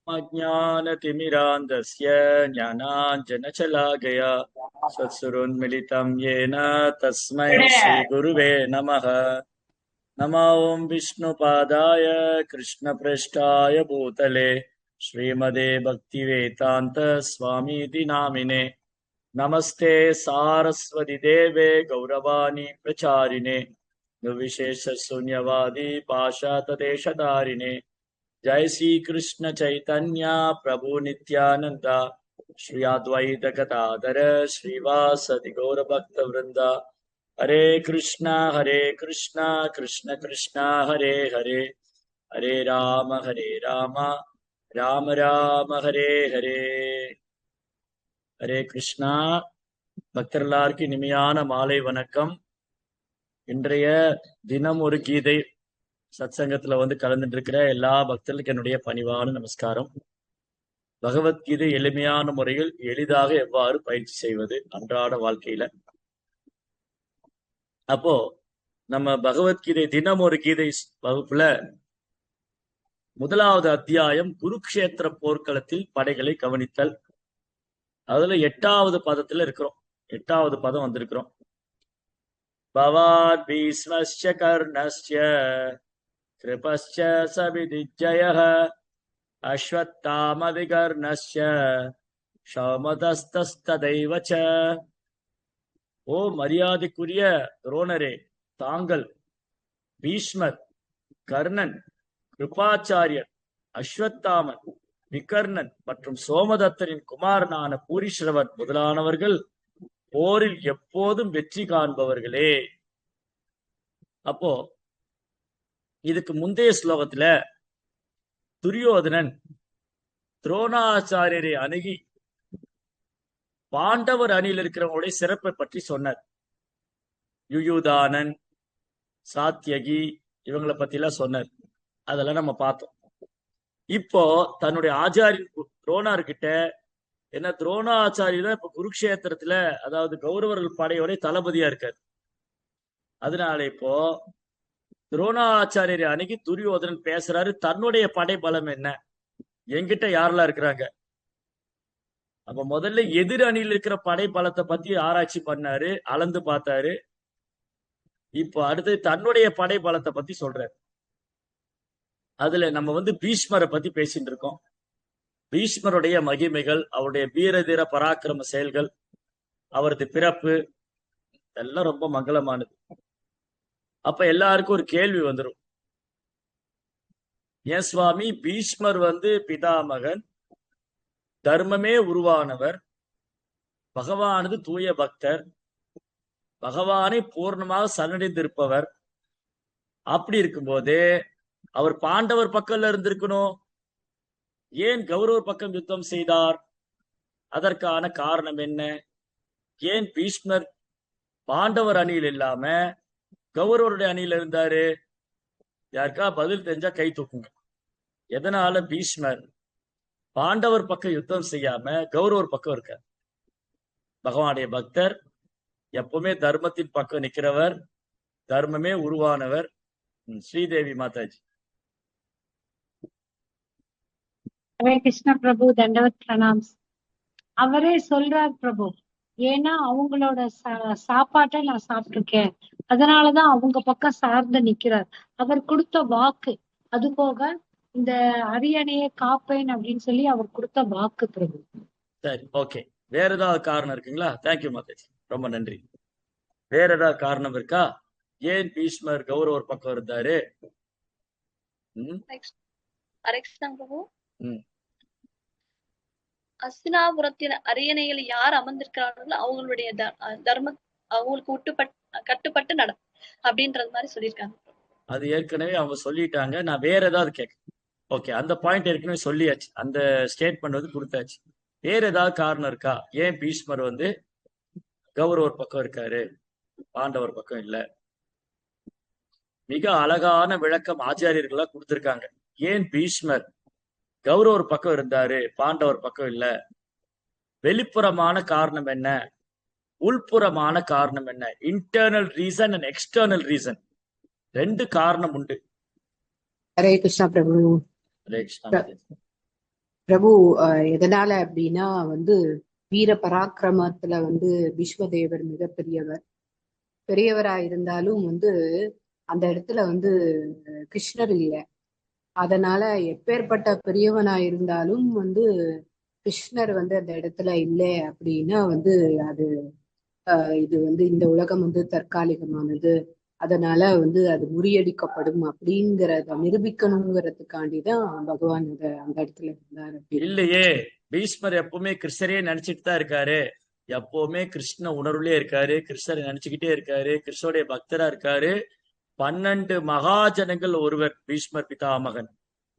अज्ञानतिमिरान्धस्य ज्ञानाञ्जनशलाकया सत्सुरोन्मिलितं येन तस्मै श्रीगुरुवे नमः। नमो ॐ विष्णुपादाय कृष्णप्रेष्ठाय भूतले श्रीमदे भक्तिवेदान्त स्वामीति नामिने। नमस्ते सारस्वती देवे गौरवाणी प्रचारिणे निर्विशेष शून्यवादी पाशातदेशधारिणे। जय श्री कृष्ण चैतन्य प्रभु नित्यानंद श्री अद्वैत गदाधर श्रीवासदि गौर भक्त वृंद। हरे कृष्णा कृष्ण कृष्णा हरे हरे, हरे राम राम राम हरे हरे। हरे कृष्णा பக்தர்களாருக்கு இனிமையான மாலை வணக்கம். இன்றைய தினம் ஒரு கீதை சத்சங்கத்துல கலந்துட்டு இருக்கிற எல்லா பக்தர்களுக்கு என்னுடைய பணிவான நமஸ்காரம். பகவத்கீதை எளிமையான முறையில் எளிதாக எவ்வாறு பயிற்சி செய்வது அன்றாட வாழ்க்கையில. அப்போ நம்ம பகவத்கீதை தினம் ஒரு கீதை வகுப்புல முதலாவது அத்தியாயம் குருக்ஷேத்திர போர்க்களத்தில் படைகளை கவனித்தல். அதுல 8வது பதத்துல இருக்கிறோம். 8வது பதம் வந்திருக்கிறோம். பவாத் பீஸ்மஸ்ய கர்ணஸ்ய கிருபஸ்ய சவிதிஜ்ஜயः அஸ்வத்தாம விகர்ணஸ்ய சௌமதஸ்தஸ்ததைவ ச. ஓ மரியாதைக்குரிய துரோணரே, தாங்கள் பீஷ்மர், கர்ணன், கிருபாச்சாரியர், அஸ்வத்தாமன், விகர்ணன் மற்றும் சோமதத்தரின் குமாரனான பூரிஸ்ரவன் முதலானவர்கள் போரில் எப்போதும் வெற்றி காண்பவர்களே. அப்போ இதுக்கு முந்தைய ஸ்லோகத்துல துரியோதனன் துரோணாச்சாரியரை அணுகி பாண்டவர் அணியில் இருக்கிறவங்களுடைய சிறப்பை பற்றி சொன்னார். யுயுதானன், சாத்தியகி இவங்களை பத்தி எல்லாம் சொன்னார். அதெல்லாம் நம்ம பார்த்தோம். இப்போ தன்னுடைய ஆச்சாரியன் துரோணர்கிட்ட என்ன, துரோணாச்சாரியர் தான் இப்ப குருக்ஷேத்திரத்துல அதாவது கௌரவர்கள் படையோட தளபதியா இருக்காரு. அதனால இப்போ துரோணாச்சாரியரை அணுகி துரியோதனன் பேசுறாரு. தன்னுடைய படை பலம் என்ன, என்கிட்ட யாரெல்லாம் இருக்கிறாங்க. அப்ப முதல்ல எதிர் அணியில் இருக்கிற படை பலத்தை பத்தி ஆராய்ச்சி பண்ணாரு, அளந்து பார்த்தாரு. இப்போ அடுத்து தன்னுடைய படை பலத்தை பத்தி சொல்றாரு. அதுல நம்ம பீஷ்மரை பத்தி பேசிட்டு இருக்கோம். பீஷ்மருடைய மகிமைகள், அவருடைய வீரதீர பராக்கிரம செயல்கள், அவரது பிறப்பு எல்லாம் ரொம்ப மங்களமானது. அப்ப எல்லாருக்கும் ஒரு கேள்வி வந்துடும். ஏன் சுவாமி, பீஷ்மர் பிதாமகன், தர்மமே உருவானவர், பகவானது தூய பக்தர், பகவானை பூர்ணமாக சரணடைந்திருப்பவர். அப்படி இருக்கும்போது அவர் பாண்டவர் பக்கம்ல இருந்திருக்கணும். ஏன் கௌரவர் பக்கம் யுத்தம் செய்தார்? அதற்கான காரணம் என்ன? ஏன் பீஷ்மர் பாண்டவர் அணியில் இல்லாம கௌரவருடைய அணியில் இருந்தாரு? யாருக்கா பதில் தெரிஞ்சா கை தூக்குங்க. எதனால பீஷ்மர் பாண்டவர் பக்கம் யுத்தம் செய்யாம கௌரவர் பக்கம் இருக்கார்? பகவானுடைய பக்தர், எப்பவுமே தர்மத்தின் பக்கம் நிக்கிறவர், தர்மமே உருவானவர். ஸ்ரீதேவி மாதாஜி. ஹரே கிருஷ்ண பிரபு, தண்டவத் பிரணாம்ஸ். அவரே சொல்றார் பிரபு, ஏன்னா அவங்களோட சாப்பாட்டை நான் சாப்பிட்டிருக்கேன், அதனாலதான் அவங்க பக்கம் சார்ந்து நிக்கிறார். அவர் கொடுத்த வாக்கு, அது போக இந்த அரியணையை காப்பேன் அப்படின்னு சொல்லி அவர் கொடுத்த வாக்கு பிரபு. சரி, ஓகே. வேற ஏதாவது காரணம் இருக்குங்களா? தேங்க்யூ மாதாஜி, ரொம்ப நன்றி. வேற ஏதாவது காரணம் இருக்கா? ஏன் பீஷ்மர் கௌரவர் பக்கம் இருந்தாரு? அஸ்தினாபுரத்தின் அரியணையில் யார் அமர்ந்திருக்கிறார்களோ அவங்களுடைய தர்ம அவங்களுக்கு கட்டுப்பட்டு நட அப்படின்றது மாதிரி சொல்லியிருக்காங்க. அது ஏற்கனவே அவங்க சொல்லிட்டாங்க. நான் வேற ஏதாவது கேட்க. ஓகே, அந்த பாயிண்ட் ஏற்கனவே சொல்லியாச்சு, அந்த ஸ்டேட்மெண்ட் கொடுத்தாச்சு. வேற ஏதாவது காரணம் இருக்கா? ஏன் பீஷ்மர் கௌரவர் பக்கம் இருக்காரு, பாண்டவர் பக்கம் இல்ல? மிக அழகான விளக்கம் ஆச்சாரியர்களா கொடுத்திருக்காங்க. ஏன் பீஷ்மர் கௌரவர் பக்கம் இருந்தாரு, பாண்டவர் பக்கம் இல்ல? வெளிப்புறமான காரணம் என்ன, உள்புறமான காரணம் என்ன? Internal reason and external reason, ரெண்டு காரணம் உண்டு. ஹரே கிருஷ்ணா பிரபு. ஹரே கிருஷ்ணா. பிரபு எதனால அப்படின்னா வீர பராக்கிரமத்துல பீஷ்மதேவர் பெரியவரா இருந்தாலும் அந்த இடத்துல கிருஷ்ணர் இல்லை. அதனால எப்பேற்பட்ட பெரியவனா இருந்தாலும் கிருஷ்ணர் அந்த இடத்துல இல்லை அப்படின்னா அது இது இந்த உலகம் தற்காலிகமானது, அதனால அது முறியடிக்கப்படும் அப்படிங்கிறத நிரூபிக்கணுங்கிறதுக்காண்டிதான் பகவான் அந்த இடத்துல இருந்தார். இல்லையே, பீஷ்மர் எப்பவுமே கிருஷ்ணரே நினைச்சிட்டு தான் இருக்காரு. எப்பவுமே கிருஷ்ண உணர்வுலயே இருக்காரு, கிருஷ்ணரை நினைச்சுக்கிட்டே இருக்காரு, கிருஷ்ணருடைய பக்தரா இருக்காரு. 12 மகாஜனங்கள் ஒருவர் பீஷ்மர் பிதாமகன்.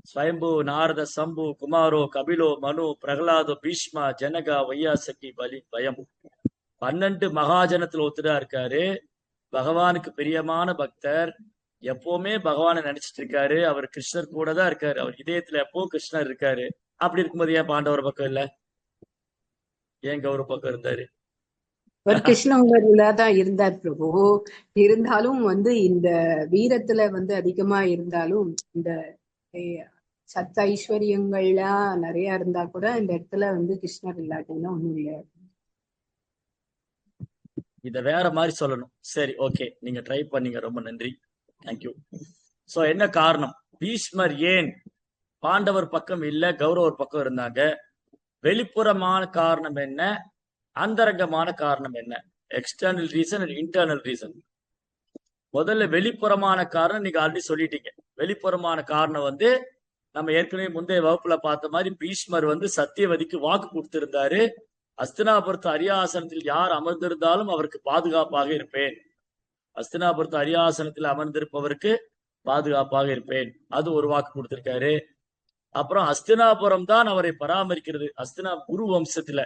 ஸ்வயம்பு, நாரத, சம்பு, குமாரோ, கபிலோ, மனு, பிரகலாதோ, பீஷ்மா, ஜனகா, வையாசகி, பலி, பயம். 12 மகாஜனத்துல ஒத்துதா இருக்காரு. பகவானுக்கு பிரியமான பக்தர், எப்பவுமே பகவானை நினைச்சிட்டு இருக்காரு. அவர் கிருஷ்ணர் கூட தான் இருக்காரு, அவர் இதயத்துல எப்போ கிருஷ்ணர் இருக்காரு. அப்படி இருக்கும்போது ஏன் பாண்டவர் பக்கம் இல்ல, ஏன் கௌரவ பக்கம் இருந்தாரு? ஒரு கிருஷ்ண உணர்வுல தான் இருந்தார் பிரபு. இருந்தாலும் இந்த வீரத்துல அதிகமா இருந்தாலும் இந்த சத்த ஐஸ்வர்யங்கள்லாம் நிறைய இருந்தா கூட இந்த இடத்துல கிருஷ்ணர் இல்லாட்டின்னா ஒண்ணும் இல்லை. இத வேற மாதிரி சொல்லணும். சரி, ஓகே, நீங்க ட்ரை பண்ணீங்க, ரொம்ப நன்றி, தேங்க்யூ. சோ என்ன காரணம்? பீஷ்மர் ஏன் பாண்டவர் பக்கம் இல்ல, கௌரவர் பக்கம் இருந்தாங்க? வெளிப்புறமான காரணம் என்ன, அந்தரங்கமான காரணம் என்ன? External reason and internal reason. முதல்ல வெளிப்புறமான காரணம் நீங்க ஆல்ரெடி சொல்லிட்டீங்க. வெளிப்புறமான காரணம் நம்ம ஏற்கனவே முந்தைய வகுப்புல பார்த்த மாதிரி பீஷ்மர் சத்தியவதிக்கு வாக்கு கொடுத்திருந்தாரு. அஸ்தினாபுரத்து அரியாசனத்தில் யார் அமர்ந்திருந்தாலும் அவருக்கு பாதுகாப்பாக இருப்பேன், அஸ்தினாபுரத்து அரியாசனத்தில் அமர்ந்திருப்பவருக்கு பாதுகாப்பாக இருப்பேன், அது ஒரு வாக்கு கொடுத்திருக்காரு. அப்புறம் அஸ்தினாபுரம் தான் அவரை பராமரிக்கிறது. குரு வம்சத்துல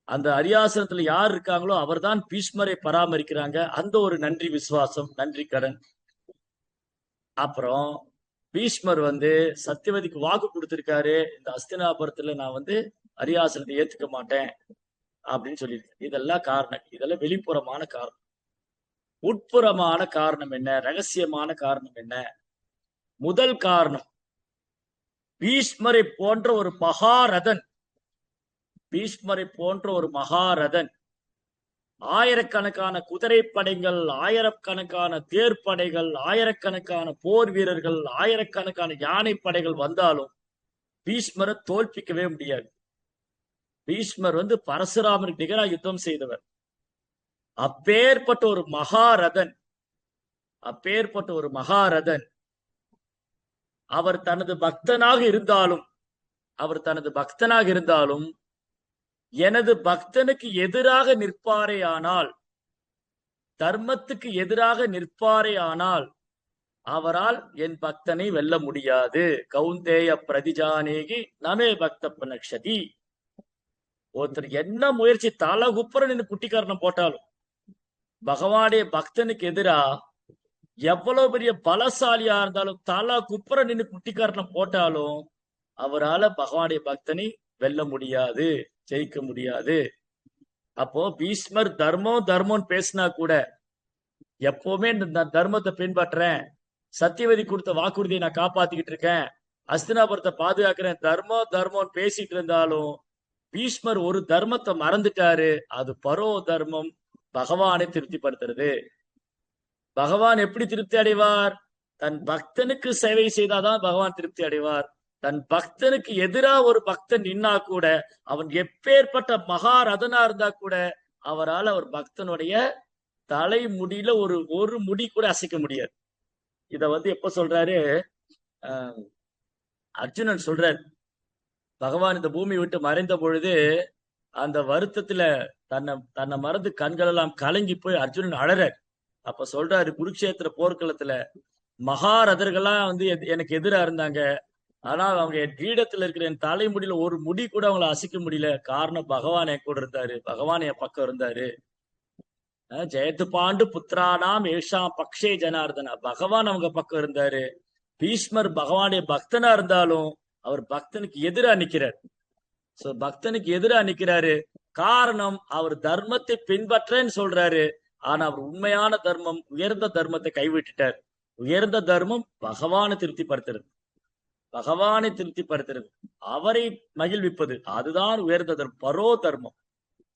அந்த அரியாசனத்துல யார் இருக்காங்களோ அவர் தான் பீஷ்மரை பராமரிக்கிறாங்க. அந்த ஒரு நன்றி விசுவாசம், நன்றி கடன். அப்புறம் பீஷ்மர் சத்தியவதிக்கு வாக்கு கொடுத்திருக்காரு, இந்த அஸ்தினாபுரத்துல நான் அரியாசனத்தை ஏத்துக்க மாட்டேன் அப்படின்னு சொல்லியிருக்கேன். இதெல்லாம் காரணம், இதெல்லாம் வெளிப்புறமான காரணம். உட்புறமான காரணம் என்ன, ரகசியமான காரணம் என்ன? முதல் காரணம், பீஷ்மரை போன்ற ஒரு மகாரதன், பீஷ்மரை போன்ற ஒரு மகாரதன், ஆயிரக்கணக்கான குதிரைப்படைகள், ஆயிரக்கணக்கான தேர்ப்படைகள், ஆயிரக்கணக்கான போர் வீரர்கள், ஆயிரக்கணக்கான யானை படைகள் வந்தாலும் பீஷ்மரை தோல்பிக்கவே முடியாது. பீஷ்மர் பரசுராமருக்கு நிகராக யுத்தம் செய்தவர். அப்பேற்பட்ட ஒரு மகாரதன், அப்பேற்பட்ட ஒரு மகாரதன் அவர் தனது பக்தனாக இருந்தாலும், அவர் தனது பக்தனாக இருந்தாலும் எனது பக்தனுக்கு எதிராக நிற்பாரே ஆனால், தர்மத்துக்கு எதிராக நிற்பாரே ஆனால் அவரால் என் பக்தனை வெல்ல முடியாது. கௌந்தேய பிரதிஜானேகி நமே பக்த பனக்ஷதி. ஒருத்தர் என்ன முயற்சி தலை குப்புற நின்று குட்டிக்காரணம் போட்டாலும் பகவானுடைய பக்தனுக்கு எதிரா எவ்வளவு பெரிய பலசாலியா இருந்தாலும் தலை குப்புற நின்று குட்டிக்காரணம் போட்டாலும் அவரால் பகவானுடைய பக்தனை வெல்ல முடியாது, ஜெயிக்க முடியாது. அப்போ பீஷ்மர் தர்மம் தர்மம் பேசினா கூட எப்பவுமே இந்த தர்மத்தை பின்பற்றேன், சத்தியவதி கொடுத்த வாக்குறுதியை நான் காப்பாத்திக்கிட்டு இருக்கேன், அஸ்தினாபுரத்தை பாதுகாக்கிறேன், தர்மம் தர்மம் பேசிட்டு இருந்தாலும் பீஷ்மர் ஒரு தர்மத்தை மறந்துட்டாரு. அது பரோ தர்மம், பகவானை திருப்திப்படுத்துறது. பகவான் எப்படி திருப்தி அடைவார்? தன் பக்தனுக்கு சேவை செய்தாதான் பகவான் திருப்தி அடைவார். தன் பக்தனுக்கு எதிராக ஒரு பக்தன் நின்னா கூட, அவன் எப்பேற்பட்ட மகாரதனா இருந்தா கூட அவரால் அவர் பக்தனுடைய தலை முடியில ஒரு முடி கூட அசைக்க முடியாது. இத எப்ப சொல்றாரு? அர்ஜுனன் சொல்றார், பகவான் இந்த பூமி விட்டு மறைந்த பொழுது அந்த வருத்தத்துல தன்னை மறந்து கண்கள் எல்லாம் கலங்கி போய் அர்ஜுனன் அழறார். அப்ப சொல்றாரு, குருக்ஷேத்திர போர்க்களத்துல மகாரதர்கள்லாம் எனக்கு எதிரா இருந்தாங்க, ஆனால் அவங்க என் கிரீடத்துல இருக்கிற என் தலைமுடியில ஒரு முடி கூட அவங்கள அசைக்க முடியல. காரணம் பகவான் என் கூட இருந்தாரு, பகவான் என் பக்கம் இருந்தாரு. ஜெயத்து பாண்டு புத்திரானாம் ஏஷாம் பக்ஷே ஜனார்தனா, பகவான் அவங்க பக்கம் இருந்தாரு. பீஷ்மர் பகவானுடைய பக்தனா இருந்தாலும் அவர் பக்தனுக்கு எதிரா நிக்கிறார். சோ பக்தனுக்கு எதிரா நிக்கிறாரு. காரணம், அவர் தர்மத்தை பின்பற்றேன்னு சொல்றாரு, ஆனா அவர் உண்மையான தர்மம், உயர்ந்த தர்மத்தை கைவிட்டுட்டார். உயர்ந்த தர்மம் பகவானை திருப்திப்படுத்துறது. பகவானை திருப்திப்படுத்துறது, அவரை மகிழ்விப்பது, அதுதான் உயர்ந்த தர்மம், பரோ தர்மம்.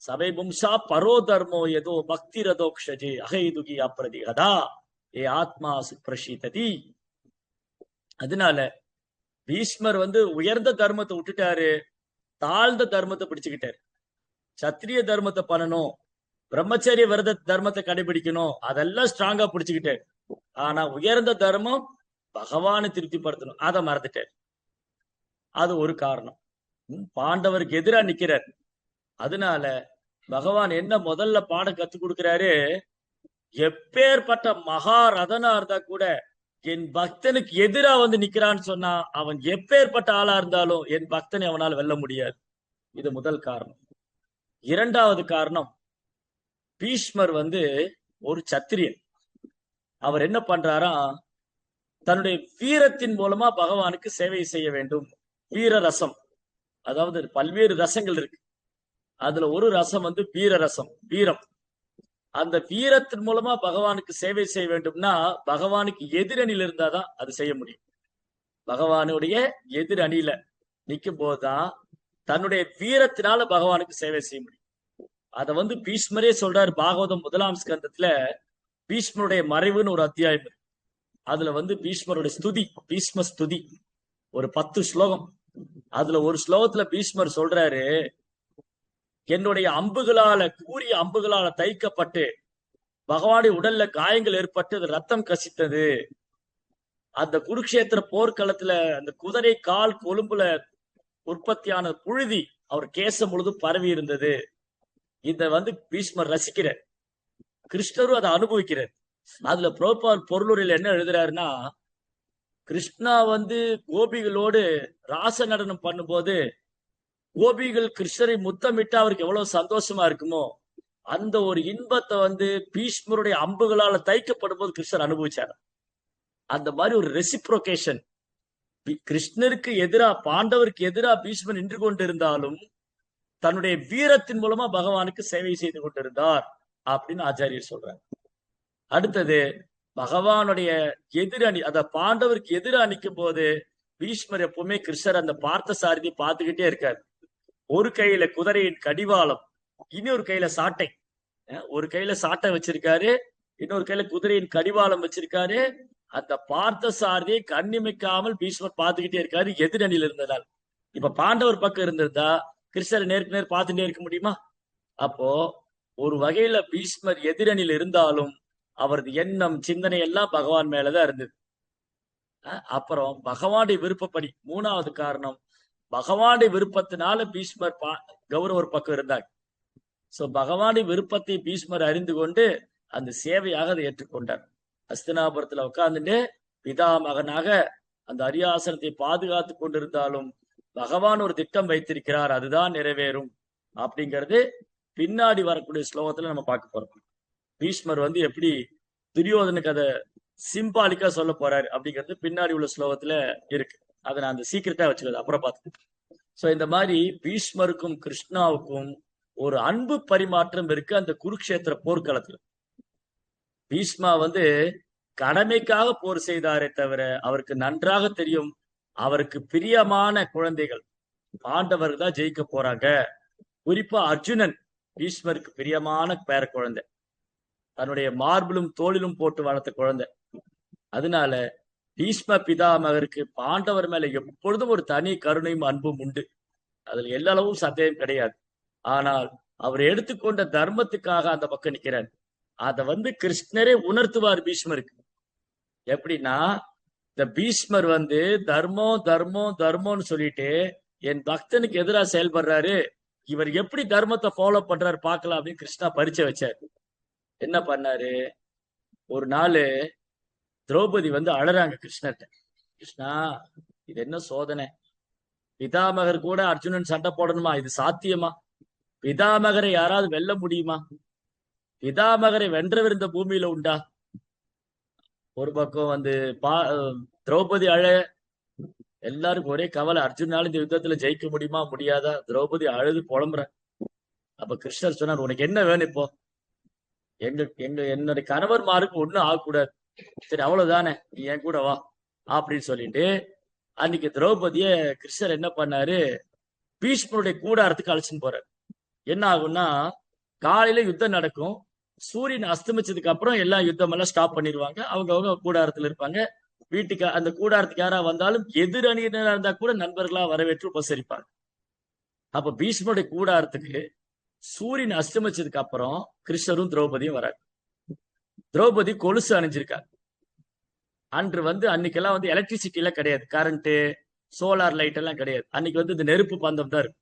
சபை பும்சா பரோ தர்மோ ஏதோ பக்தி ரதோக்ஷஜே அகைதுகி அப்பிரதிகதா ஏ ஆத்மா சுப்ரஷீததி. அதனால பீஷ்மர் உயர்ந்த தர்மத்தை விட்டுட்டாரு, தாழ்ந்த தர்மத்தை பிடிச்சுக்கிட்டாரு. சத்திரிய தர்மத்தை பண்ணணும், பிரம்மச்சரிய விரத தர்மத்தை கடைபிடிக்கணும், அதெல்லாம் ஸ்ட்ராங்கா பிடிச்சுக்கிட்டாரு. ஆனா உயர்ந்த தர்மம் பகவானை திருப்திப்படுத்தணும், அதை மறந்துட்டார். அது ஒரு காரணம். பாண்டவருக்கு எதிரா நிக்கிறார். அதனால பகவான் என்ன முதல்ல பாடம் கத்துக் கொடுக்கிறாரு, எப்பேற்பட்ட மகாரதனா இருந்தா கூட என் பக்தனுக்கு எதிரா நிக்கிறான்னு சொன்னா அவன் எப்பேற்பட்ட ஆளா இருந்தாலும் என் பக்தனை அவனால் வெல்ல முடியாது. இது முதல் காரணம். இரண்டாவது காரணம், பீஷ்மர் ஒரு சத்திரியன். அவர் என்ன பண்றாரா, தன்னுடைய வீரத்தின் மூலமா பகவானுக்கு சேவை செய்ய வேண்டும். வீர ரசம், அதாவது பல்வேறு ரசங்கள் இருக்கு, அதுல ஒரு ரசம் வீர ரசம், வீரம். அந்த வீரத்தின் மூலமா பகவானுக்கு சேவை செய்ய வேண்டும்னா பகவானுக்கு எதிரணியில இருந்தாதான் அது செய்ய முடியும். பகவானுடைய எதிரணியில நிற்கும் போதுதான் தன்னுடைய வீரத்தினால பகவானுக்கு சேவை செய்ய முடியும். அத பீஷ்மரே சொல்றாரு. பாகவதம் 1ஆம் ஸ்கந்தத்துல பீஷ்மருடைய மறைவுன்னு ஒரு அத்தியாயம். அதுல பீஷ்மருடைய ஸ்துதி, பீஷ்ம ஸ்துதி, ஒரு 10 ஸ்லோகம். அதுல ஒரு ஸ்லோகத்துல பீஷ்மர் சொல்றாரு, என்னுடைய அம்புகளால, கூறிய அம்புகளால தைக்கப்பட்டு பகவானுடைய உடல்ல காயங்கள் ஏற்பட்டு அது ரத்தம் கசித்தது. அந்த குருக்ஷேத்திர போர்க்களத்துல அந்த குதிரை கால் கொழும்புல உற்பத்தியான புழுதி அவர் கேசம் முழுதும் பரவி இருந்தது. இத பீஷ்மர் ரசிக்கிறார், கிருஷ்ணரும் அதை அனுபவிக்கிறார். அதுல புரோபால் பொருளுரையில் என்ன எழுதுறாருன்னா, கிருஷ்ணா கோபிகளோடு ராச நடனம் பண்ணும்போது கோபிகள் கிருஷ்ணரை முத்தமிட்டு அவருக்கு எவ்வளவு சந்தோஷமா இருக்குமோ அந்த ஒரு இன்பத்தை பீஷ்மருடைய அம்புகளால தைக்கப்படும் போது கிருஷ்ணர் அனுபவிச்சார். அந்த மாதிரி ஒரு ரெசிப்ரோகேஷன். கிருஷ்ணருக்கு எதிரா, பாண்டவருக்கு எதிரா பீஷ்மர் நின்று கொண்டிருந்தாலும் தன்னுடைய வீரத்தின் மூலமா பகவானுக்கு சேவை செய்து கொண்டிருந்தார் அப்படின்னு ஆச்சாரியர் சொல்றாங்க. அடுத்தது, பகவானுடைய எதிரணி, அத பாண்டவருக்கு எதிரா நிற்கும் போது பீஷ்மர் எப்பவுமே கிருஷ்ணர் அந்த பார்த்த சாரதி பார்த்துக்கிட்டே இருக்காரு. ஒரு கையில குதிரையின் கடிவாளம், இன்னொரு கையில சாட்டை. ஒரு கையில சாட்டை வச்சிருக்காரு, இன்னொரு கையில குதிரையின் கடிவாளம் வச்சிருக்காரு. அந்த பார்த்த சாரதியை கண்ணிமைக்காமல் பீஷ்மர் பார்த்துக்கிட்டே இருக்காரு, எதிரணியில் இருந்ததால். இப்ப பாண்டவர் பக்கம் இருந்திருந்தா கிருஷ்ணரை நேருக்கு நேர் பார்த்துட்டே இருக்க முடியுமா? அப்போ ஒரு வகையில பீஷ்மர் எதிரணியில் இருந்தாலும் அவரது எண்ணம், சிந்தனை எல்லாம் பகவான் மேலதான் இருந்தது. அப்புறம் பகவானுடைய விருப்பப்படி, மூணாவது காரணம், பகவானுடைய விருப்பத்தினால பீஷ்மர் கௌரவர் பக்கம் இருந்தாங்க. சோ பகவானுடைய விருப்பத்தை பீஷ்மர் அறிந்து கொண்டு அந்த சேவையாக அதை ஏற்றுக்கொண்டார். அஸ்தினாபுரத்துல உட்கார்ந்துட்டு பிதாமகனாக அந்த அரியாசனத்தை பாதுகாத்து கொண்டிருந்தாலும் பகவான் ஒரு திட்டம் வைத்திருக்கிறார், அதுதான் நிறைவேறும் அப்படிங்கிறது பின்னாடி வரக்கூடிய ஸ்லோகத்துல நம்ம பார்க்க போறோம். பீஷ்மர் எப்படி துரியோதனுக்கு அதை சிம்பாலிக்கா சொல்ல போறாரு அப்படிங்கிறது பின்னாடி உள்ள ஸ்லோகத்துல இருக்கு. அதை நான் அந்த சீக்கிரட்டா வச்சுக்கிறது அப்புறம் பார்த்துக்கேன். சோ இந்த மாதிரி பீஷ்மருக்கும் கிருஷ்ணாவுக்கும் ஒரு அன்பு பரிமாற்றம் இருக்கு அந்த குருக்ஷேத்திர போர்க்களத்துல. பீஷ்மா கடமைக்காக போர் செய்தாரே தவிர அவருக்கு நன்றாக தெரியும் அவருக்கு பிரியமான குழந்தைகள் பாண்டவர்கள் தான் ஜெயிக்க போறாங்க. குறிப்பா அர்ஜுனன் பீஷ்மருக்கு பிரியமான பேர குழந்தை, தன்னுடைய மார்பிலும் தோளிலும் போட்டு வளர்த்த குழந்தை. அதனால பீஷ்ம பிதாமகருக்கு பாண்டவர் மேல எப்பொழுதும் ஒரு தனி கருணையும் அன்பும் உண்டு. அதுல எல்லளவும் சந்தேகம் கிடையாது. ஆனால் அவர் எடுத்துக்கொண்ட தர்மத்துக்காக அந்த பக்கம் நிக்கிறார். அதை கிருஷ்ணரே உணர்த்துவார் பீஷ்மருக்கு. எப்படின்னா, இந்த பீஷ்மர் தர்மம் தர்மம் தர்மம்னு சொல்லிட்டு என் பக்தனுக்கு எதிராக செயல்படுறாரு, இவர் எப்படி தர்மத்தை ஃபாலோ பண்றாரு பார்க்கலாம் அப்படின்னு கிருஷ்ணா பரிச்சை வச்சார். என்ன பண்ணாரு, ஒரு நாள் திரௌபதி அழறாங்க கிருஷ்ணர்கிட்ட. கிருஷ்ணா, இது என்ன சோதனை, பிதாமகர் கூட அர்ஜுனன் சண்டை போடணுமா, இது சாத்தியமா? பிதாமகரை யாராவது வெல்ல முடியுமா? பிதாமகரை வென்றவர் இந்த பூமியில உண்டா? ஒரு பக்கம் திரௌபதி அழ, எல்லாருக்கும் ஒரே கவலை, அர்ஜுனால இந்த யுத்தத்துல ஜெயிக்க முடியுமா முடியாதா? திரௌபதி அழுது புலம்புற. அப்ப கிருஷ்ணர் சொன்னார், உனக்கு என்ன வேணும் இப்போ? என்னுடைய கணவர்மாருக்கு ஒண்ணும் ஆகக்கூடாது, சரி அவ்வளவுதானே, நீ என் கூட வா அப்படின்னு சொல்லிட்டு அன்னைக்கு திரௌபதிய கிருஷ்ணர் என்ன பண்ணாரு, பீஷ்மருடைய கூடாரத்துக்கு அழைச்சின்னு போறாரு. என்ன ஆகும்னா, காலையில யுத்தம் நடக்கும். சூரியன் அஸ்தமிச்சதுக்கு அப்புறம் எல்லா யுத்தம் எல்லாம் ஸ்டாப் பண்ணிடுவாங்க. அவங்க கூடாரத்துல இருப்பாங்க. வீட்டுக்கு அந்த கூடாரத்துக்கு யாரா வந்தாலும் எதிர் அணியினரா இருந்தா கூட நண்பர்களா வரவேற்று உபசரிப்பாங்க. அப்ப பீஷ்மருடைய கூடாரத்துக்கு சூரியன் அஸ்தமிச்சதுக்கு அப்புறம் கிருஷ்ணரும் திரௌபதியும் வராங்க. திரௌபதி கொலுசு அணிஞ்சிருக்காங்க. அன்று அன்னைக்கெல்லாம் எலக்ட்ரிசிட்டி எல்லாம் கிடையாது, கரண்ட் சோலார் லைட் எல்லாம் கிடையாது. அன்னைக்கு இந்த நெருப்பு பந்தம் தான் இருக்கு.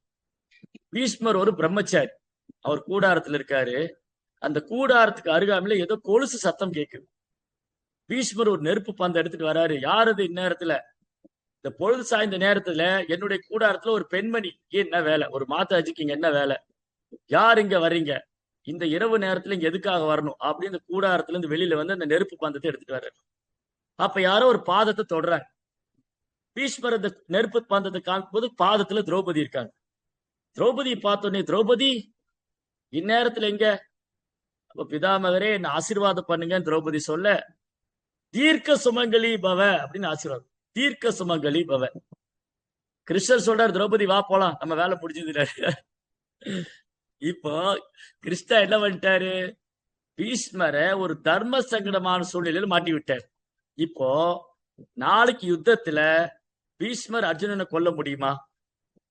பீஷ்மர் ஒரு பிரம்மச்சாரி, அவர் கூடாரத்துல இருக்காரு. அந்த கூடாரத்துக்கு அருகாமையில ஏதோ கொலுசு சத்தம் கேட்குது. பீஷ்மர் ஒரு நெருப்பு பந்தம் எடுத்துட்டு வராரு. யாரது இந்நேரத்துல, இந்த பொழுது சாய்ந்த நேரத்துல என்னுடைய கூடாரத்துல ஒரு பெண்மணி என்ன வேலை, ஒரு மாதாஜிக்கு இங்க என்ன வேலை, யார் இங்க வர்றீங்க, இந்த இரவு நேரத்துல இங்க எதுக்காக வரணும் அப்படின்னு இந்த கூடாரத்துல இருந்து வெளியில அந்த நெருப்பு பந்தத்தை எடுத்துட்டு வர்றாரு. அப்ப யாரோ ஒரு பாதத்தை தொடுறாங்க. பீஷ்மர் அந்த நெருப்பு பந்தத்தை காணும் போது பாதத்துல திரௌபதி இருக்காங்க. திரௌபதியை பார்த்தோன்னே, திரௌபதி இந்நேரத்துல எங்க? அப்ப பிதாமகரே என்ன ஆசீர்வாதம் பண்ணுங்கன்னு திரௌபதி சொல்ல, தீர்க்க சுமங்கலி பவ அப்படின்னு ஆசீர்வாதம். தீர்க்க சுமங்கலி பவ. கிருஷ்ணர் சொல்றாரு, திரௌபதி வா போலாம், நம்ம வேலை முடிஞ்சது. இப்போ கிருஷ்ணா என்ன பண்ணிட்டாரு, பீஷ்மரை ஒரு தர்ம சங்கடமான சூழ்நிலையில மாட்டி விட்டார். இப்போ நாளைக்கு யுத்தத்துல பீஷ்மர் அர்ஜுனனை கொல்ல முடியுமா?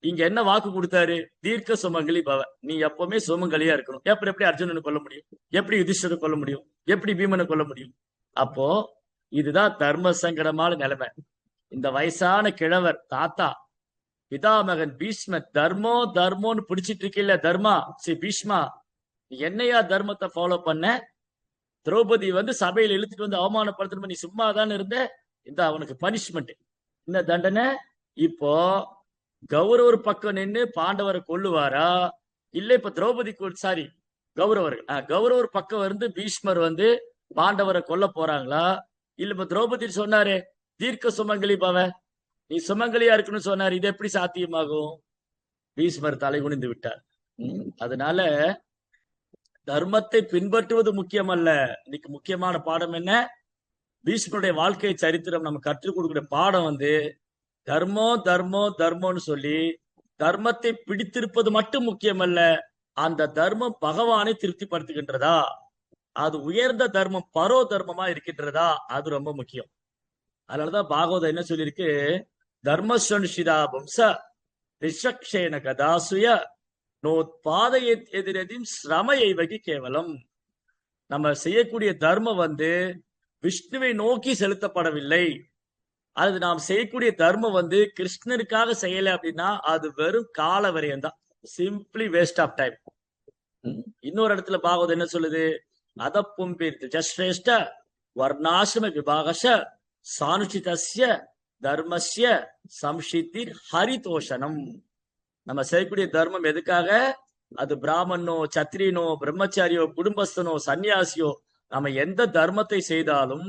இங்க என்ன வாக்கு கொடுத்தாரு, தீர்க்க சுமங்கலி பவ, நீ எப்பவுமே சுமங்கலியா இருக்கணும். எப்படி அர்ஜுனனை கொல்ல முடியும், எப்படி யுதிஷ்டரை கொல்ல முடியும், எப்படி பீமனை கொல்ல முடியும்? அப்போ இதுதான் தர்ம சங்கடமான நிலைமை. இந்த வயசான கிழவர் தாத்தா பிதாமகன் பீஷ்மர் தர்மோன்னு பிடிச்சிட்டு இருக்கீல்ல, தர்மா சரி பீஷ்மா, நீ என்னையா தர்மத்தை ஃபாலோ பண்ண? திரௌபதி சபையில இழுத்துட்டு அவமானப்படுத்தணும், நீ சும்மா தானே இருந்த, இந்த அவனுக்கு பனிஷ்மெண்ட், என்ன தண்டனை? இப்போ கௌரவர் பக்கம் நின்று பாண்டவரை கொல்லுவாரா, இல்ல இப்ப திரௌபதி சாரி கௌரவர் பக்கம் பீஷ்மர் பாண்டவரை கொல்ல போறாங்களா, இல்ல இப்ப திரௌபதி சொன்னாரு தீர்க்க சுமங்கலி பவ, நீ சுமங்கலியா இருக்குன்னு சொன்னாரு, இது எப்படி சாத்தியமாகும்? பீஷ்மர் தலை குனிந்து விட்டார். அதனால தர்மத்தை பின்பற்றுவது முக்கியம் அல்ல. இன்னைக்கு முக்கியமான பாடம் என்ன? பீஷ்மருடைய வாழ்க்கை சரித்திரம் நம்ம கற்றுக் கொடுக்கிற பாடம் தர்மம்னு சொல்லி தர்மத்தை பிடித்திருப்பது மட்டும் முக்கியம் அல்ல, அந்த தர்மம் பகவானை திருப்திப்படுத்துகின்றதா, அது உயர்ந்த தர்மம் பரோ தர்மமா இருக்கின்றதா, அது ரொம்ப முக்கியம். அதனாலதான் பாகவதம் என்ன சொல்லியிருக்கு, தர்மஸ்வன்ஷிதா வம்ச ரிஷக்ஷேன கதாசுய நோத்பாதையை எதிரதின் சிரமையை வகி கேவலம். நம்ம செய்யக்கூடிய தர்மம் விஷ்ணுவை நோக்கி செலுத்தப்படவில்லை. அது நாம் செய்யக்கூடிய தர்மம் கிருஷ்ணருக்காக செய்யல அப்படின்னா அது வெறும் கால வரையம் தான், சிம்பிளி வேஸ்ட் ஆஃப் டைம். இன்னொரு இடத்துல பாகவதம் என்ன சொல்லுது, அதப்பும்பிர்ஷ்ரேஷ்ட வர்ணாசிரம விபாகச சானுச்சிதஸ்ய தர்மஸ்ய சம்ஷித்திர் ஹரிதோஷனம். நம்ம செய்யக்கூடிய தர்மம் எதுக்காக? அது பிராமணனோ சத்திரியனோ பிரம்மச்சாரியோ குடும்பஸ்தனோ சன்னியாசியோ, நம்ம எந்த தர்மத்தை செய்தாலும்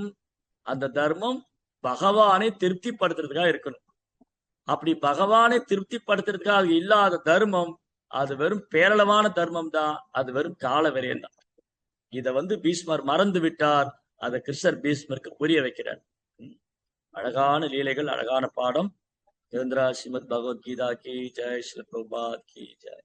அந்த தர்மம் பகவானை திருப்திப்படுத்துறதுக்காக இருக்கணும். அப்படி பகவானை திருப்திப்படுத்துறதுக்காக இல்லாத தர்மம் அது வெறும் பேரளவான தர்மம் தான், அது வெறும் கால விரயம் தான். இத பீஷ்மர் மறந்து விட்டார். அதை கிருஷ்ணர் பீஷ்மருக்கு புரிய வைக்கிறார். அழகான லீலைகள், அழகான பாடம். ஸ்ரீமத் பகவத்கீதா கி ஜெய், ஸ்ரீ பிரபுபாத் கி ஜெய்.